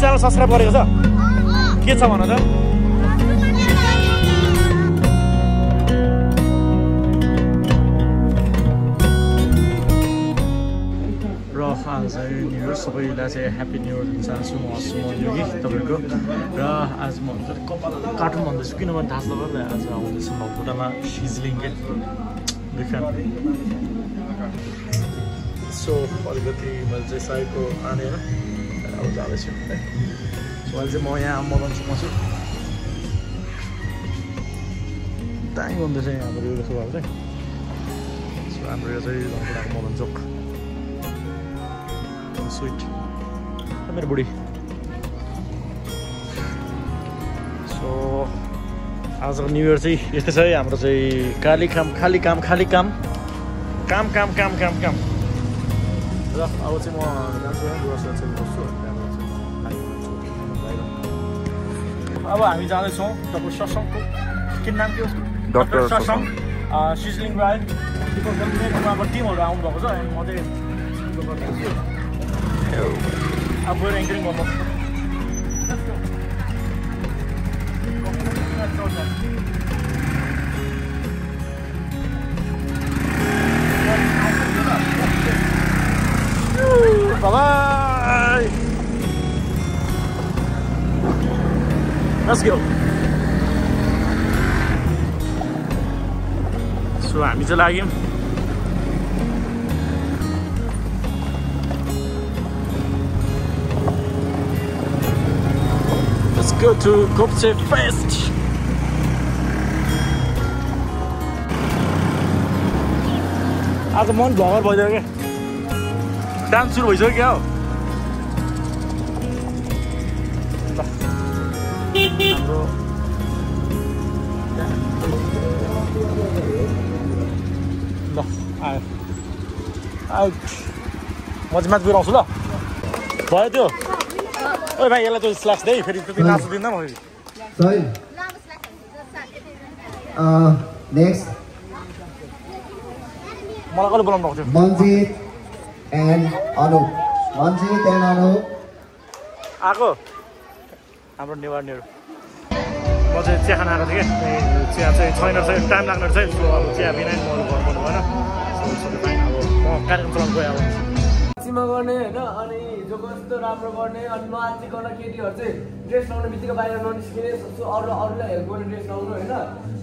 Channel subscribe गरेको छ के छ भन त र आज न्यु इयर सबैलाई चाहिँ ह्याप्पी न्यु इयर दिन चाहन्छु म सुमन योगी तपाईँको र आज म कार्टुन भन्दैछु किनभने थाहा छ तपाईँलाई आज आउँदैछु म खुट्टामा सिजलिङ के सो अलिकति मैले चाहिँ साइडको आनेर अब जाँदैछु है सो अहिले चाहिँ म यहाँ मदनसम्म छु दामी भन्दैछ यहाँ हाम्रो यो स्वभाव चाहिँ सो हाम्रो यो चाहिँ रङकुटाको मदन चोक स्विट मेरो बुढी सो आजको न्यु इयर चाहिँ यस्तै छ है हाम्रो चाहिँ खाली काम र अब चाहिँ म जान्छु गुवासुवा चाहिँ बस्छु अब हामी जाँदैछौँ डक्टर ससङको के नाम के हो डक्टर ससङ सिजलिङ राइड अब टिमहरू आउनुभएको छ अनि म चाहिँ अब गएर एङ्करिङ गर्नु Bye-bye! Let's go! So, हामी चाहिँ लाग्यौँ Let's go to Kopse Fest! आज मन भगर भइदियो क्या डान्स सुरु भइसक्यो क्या हो हाम्रो ल आयो आउट म चाहिँ म्याच गइरहन्छु ल भयो त्यो ओ भाइ यसलाई चाहिँ स्ल्यास दे फेरि त्यति नाच्नु दिँदा म फेरि नेक्स्ट मलाई कहिले बोलाउनु भएको थियो Manjit and Anup. Manjeet and Anup. आको हाम्रो नेवारनीहरू म चाहिँ चिया खान आएको थिएँ क्या चिया चाहिँ छैन चाहिँ टाइम लाग्ने रहेछ सो अब चिया बिना म गर्नु भएन सो फाइन अब म कार्यक्रम चलाउनु गएँ अब सीमा गर्ने होइन अनि जो कस्तो राम्रो गर्ने अनि नआचिकन केटीहरू चाहिँ ड्रेस लाउने बित्तिकै बाहिर ननिस्किने अरूलाई हेल्प गर्ने ड्रेस लाउनु होइन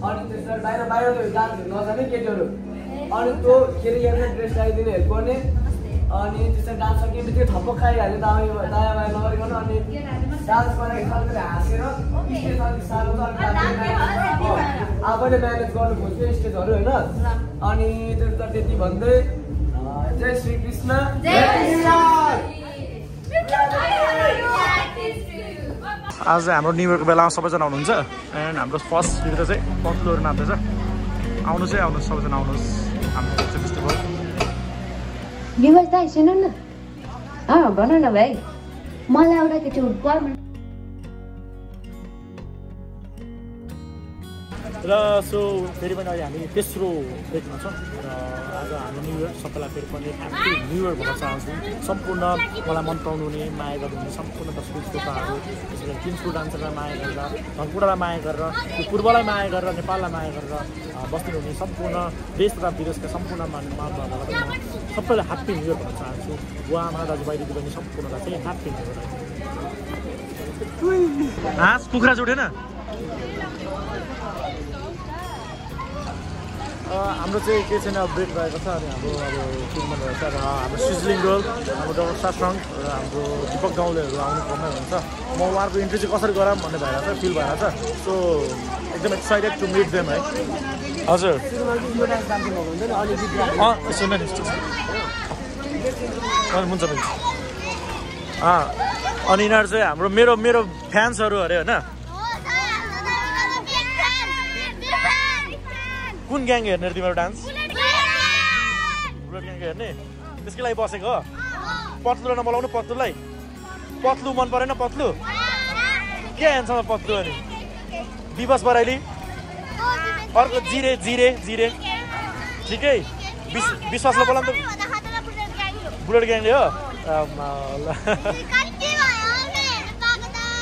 अनि त्यसलाई बाहिर त डान्स नजाने केटीहरू अनि त्यो फेरि यहाँ ड्रेस लगाइदिने हेल्प गर्ने अनि त्यसरी डान्स सकिए बित्तिकै थप्पो खाइहाल्यो दायाँ बायाँ नगरिकन अनि डान्स गरेर हाँसेर आफैले म्यानेज गर्नु खोज्यो स्टेजहरू होइन अनि त्यति भन्दै जय श्री कृष्ण आज हाम्रो न्यु इयरको बेलामा सबैजना आउनुहुन्छ एन्ड हाम्रो फर्स्ट भित्र चाहिँ पत्लुहरू नाच्दैछ आउनुहोस् है आउनुहोस् सबैजना आउनुहोस् हाम्रो फेस्टिभल निवास दाइ सुन न भन न भाइ मलाई एउटा केटी पर्मनेन्ट र सो फेरि पनि अहिले हामी तेस्रो डेटमा छौँ र आज हाम्रो न्यु इयर सबैलाई फेरि पनि ह्याप्पी न्यु इयर भन्न चाहन्छु सम्पूर्ण मलाई मन पराउनु हुने माया गर्नुहुने सम्पूर्ण दर्शक श्रोताहरू त्यसरी तिनको डान्सरलाई माया गरेर धनकुटालाई माया गरेर यो पूर्वलाई माया गरेर नेपाललाई माया गरेर बस्नुहुने सम्पूर्ण देश तथा विदेशका सम्पूर्ण महानुभावहरूलाई सबैलाई ह्याप्पी न्यु इयर भन्न चाहन्छु उहाँमा दाजुभाइ दिदीबहिनी सम्पूर्णलाई चाहिँ ह्याप्पी न्यु इयर हाँस कुखुरा जोडेन हाम्रो चाहिँ के छैन ब्रेक रहेको छ अनि हाम्रो अब टुर्नामेन्ट रहेछ र हाम्रो सिजलिङ गर्ल हाम्रो डक्टर सासङ र हाम्रो दिपक गाउँलेहरू आउनु पर्ने हुन्छ म उहाँहरूको इन्ट्री चाहिँ कसरी गराऊँ भन्ने भइरहेको छ फिल भइरहेको छ सो एकदम एक्साइटेड टु मिट देम है हजुर सुन्नु नि हुन्छ अनि यिनीहरू चाहिँ हाम्रो मेरो फ्यान्सहरू अरे होइन कुन ग्याङ हेर्ने तिम्रो डान्स बुलेट ग्याङ हेर्ने त्यसकै लागि बसेको हो पत्लु नबोलाउनु पत्लुलाई पत्लु मन परेन पत्लु के हेर्छ पत्लु अनि विवश बराइली अर्को जिरे जिरे जिरे ठिकै विश्वासलाई बोलाउनु त बुलेट ग्याङले हो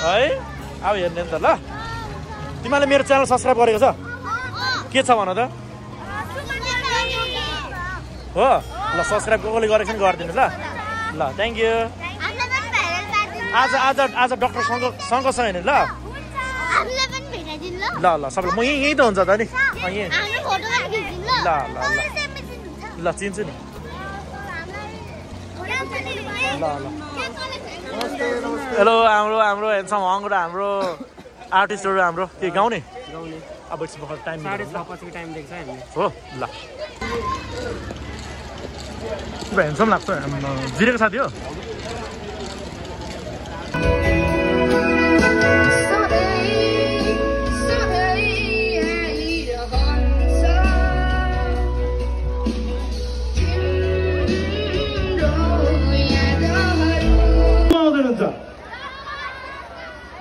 है अब हेर्ने नि त ल तिमीले मेरो च्यानल सब्स्क्राइब गरेको छ के छ भन त हो ल सब्स्क्राइब कसले गरेको छ नि गरिदिनु ल ल थ्याङ्क यू आज आज आज डक्टर शङ्कर छ होइन ल ल ल सबैलाई म यहीँ त हुन्छ त नि यहीँ ल ल ल चिन्छु नि ल ल हेलो हाम्रो हेर्छौँ हङ र हाम्रो आर्टिस्टहरू हाम्रो के गाउने अब एकछिन भर्खर टाइम 6:30 टाइम देख्छ हामी हो ल हेर्छौँ लाग्छ जिरेको साथी हो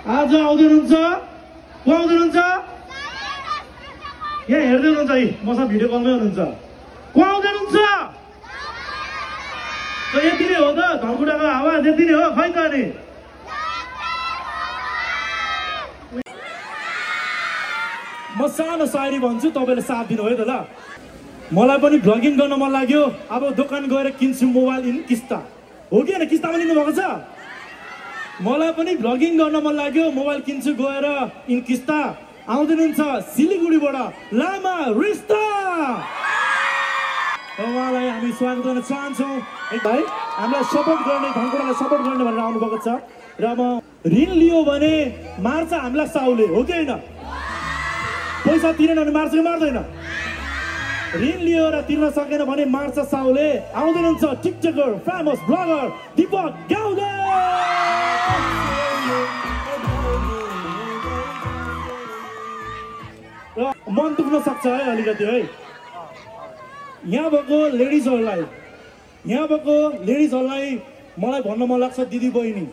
आज आउँदै हुनुहुन्छ को आउँदै हुनुहुन्छ यहाँ हेर्दै हुनुहुन्छ है मसँग भिडियो कलमै हुनुहुन्छ को आउँदै हुनुहुन्छ यति नै हो त धनकुटाको आवाज यति नै हो खै त अनि म सानो सायरी भन्छु तपाईँले साथ दिनु है त ल मलाई पनि भ्लगिङ गर्न मन लाग्यो अब दोकान गएर किन्छु मोबाइल इन किस्ता हो कि होइन किस्तामा लिनुभएको छ मलाई पनि भ्लगिङ गर्न मन लाग्यो मोबाइल किन्छु गएर इन किस्ता आउँदै हुनुहुन्छ सिलिगुडीबाट लामा रिस्ता उहाँलाई हामी स्वागत गर्न चाहन्छौँ भाइ हामीलाई सपोर्ट गर्ने धनकुटालाई सपोर्ट गर्ने भनेर आउनुभएको छ र म ऋण लियो भने मार्छ हामीलाई साउले हो कि होइन पैसा तिरेन भने मार्छ कि मार्दैन ऋण लियो र तिर्न सकेन भने मार्छ साउले आउँदै हुनुहुन्छ टिकटकर फेमस ब्लगर दीपक गाउँदे र मन दुख्न सक्छ है अलिकति है यहाँ भएको लेडिजहरूलाई मलाई भन्न मन लाग्छ दिदी बहिनी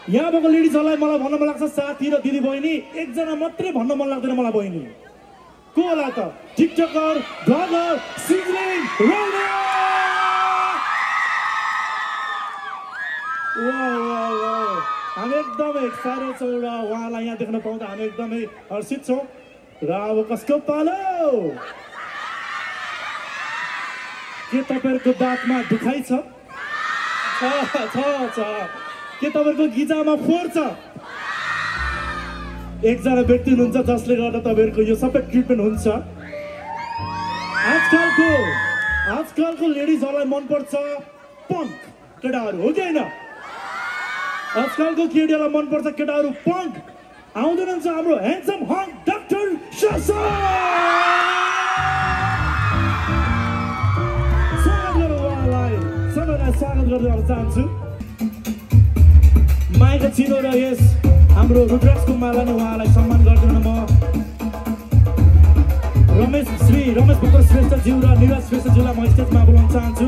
यहाँ भएको लेडिजहरूलाई मलाई भन्न मन लाग्छ साथी र दिदी बहिनी एकजना मात्रै भन्न मन लाग्दैन मलाई बहिनी को होला त टिकटकर ब्लगर सिजलिङ रोना हामी एकदमै एक्साइटेड छौँ र उहाँलाई यहाँ देख्न पाउँदा हामी एकदमै हर्षित छौँ र अब कसको पालो के तपाईँहरूको दाँतमा दुखाइ छ के तपाईँहरूको गिजामा फोहोर छ एकजना व्यक्ति हुनुहुन्छ जसले गर्दा तपाईँहरूको यो सबै ट्रिटमेन्ट हुन्छ आजकलको लेडिजहरूलाई मनपर्छ पङ्क केटाहरू हो कि होइन आजकलको केटीहरूलाई मनपर्छ केटाहरू पङ्क आउँदै हुनुहुन्छ हाम्रो ह्यान्डसम हङ डाक्टर स्वागत गर्न चाहन्छु माइक चिनो र यस हाम्रो रुद्राक्षको माला नै उहाँलाई सम्मान गरिदिन म रमेश भक्त श्रेष्ठज्यू र निरज श्रेष्ठज्यूलाई म स्टेजमा बोलाउन चाहन्छु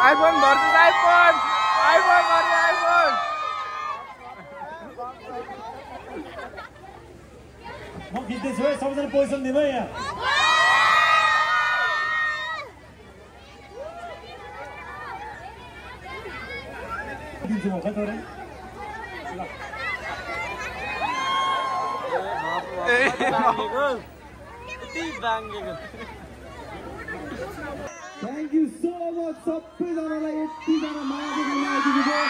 iPhone versus iPhone versus iPhone म खिच्दैछु है सबैजना पोजिसन दिनु है यहाँ दिन्छु म खै तपाईँ Thank you so much सबैजनालाई यतिजना माया देख्न आइदिनुभयो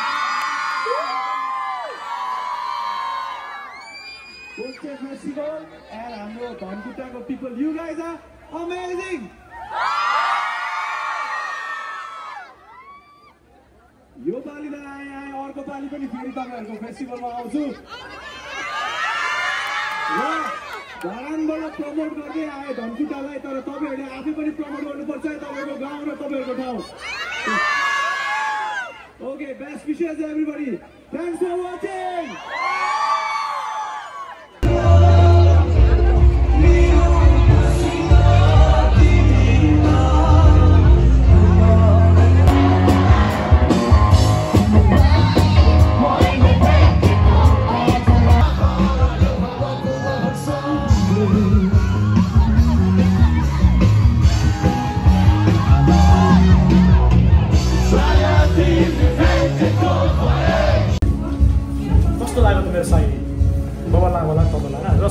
Coaches Mexico and हाम्रो धनकुटाको people you guys are amazing यो पालि त आए अर्को पालि पनि फेरि तपाईहरुको फेस्टिभलमा आउँछु धरानबाट प्रमोट गर्दै आए धनकुटालाई तर तपाईहरुले आफै पनि प्रमोट गर्नुपर्छ है तपाईहरुको गाउँ र तपाईहरुको ठाउँ Okay, best wishes everybody. Thanks for watching.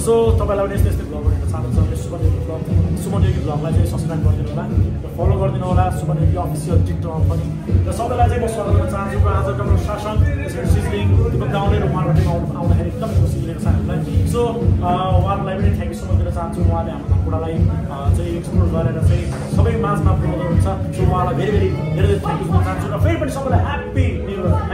So तपाईँलाई पनि यस्तै भ्लगहरू हेर्न चाहनुहुन्छ भने सुमन योगी भ्लगलाई चाहिँ सब्सक्राइब गरिदिनु होला र फलो गरिदिनु होला सुमन योगी अफिसियल टिकटकमा पनि र सबैलाई चाहिँ म स्वागत गर्न चाहन्छु आज डक्टर शासन सिजलिङ दिपक गाउँले र उहाँको टिम आउँदाखेरि एकदम खुसी लिएर साथीहरूलाई सो उहाँहरूलाई पनि थ्याङ्क यू सो मच दिन चाहन्छु उहाँले हाम्रो धनकुटालाई चाहिँ एक्सप्लोर गरेर चाहिँ सबै माझमा पुऱ्याउनु हुन्छ सो उहाँलाई धेरै धेरै थ्याङ्क यू दिन चाहन्छु र फेरि पनि सबैलाई ह्याप्पी न्यु इयर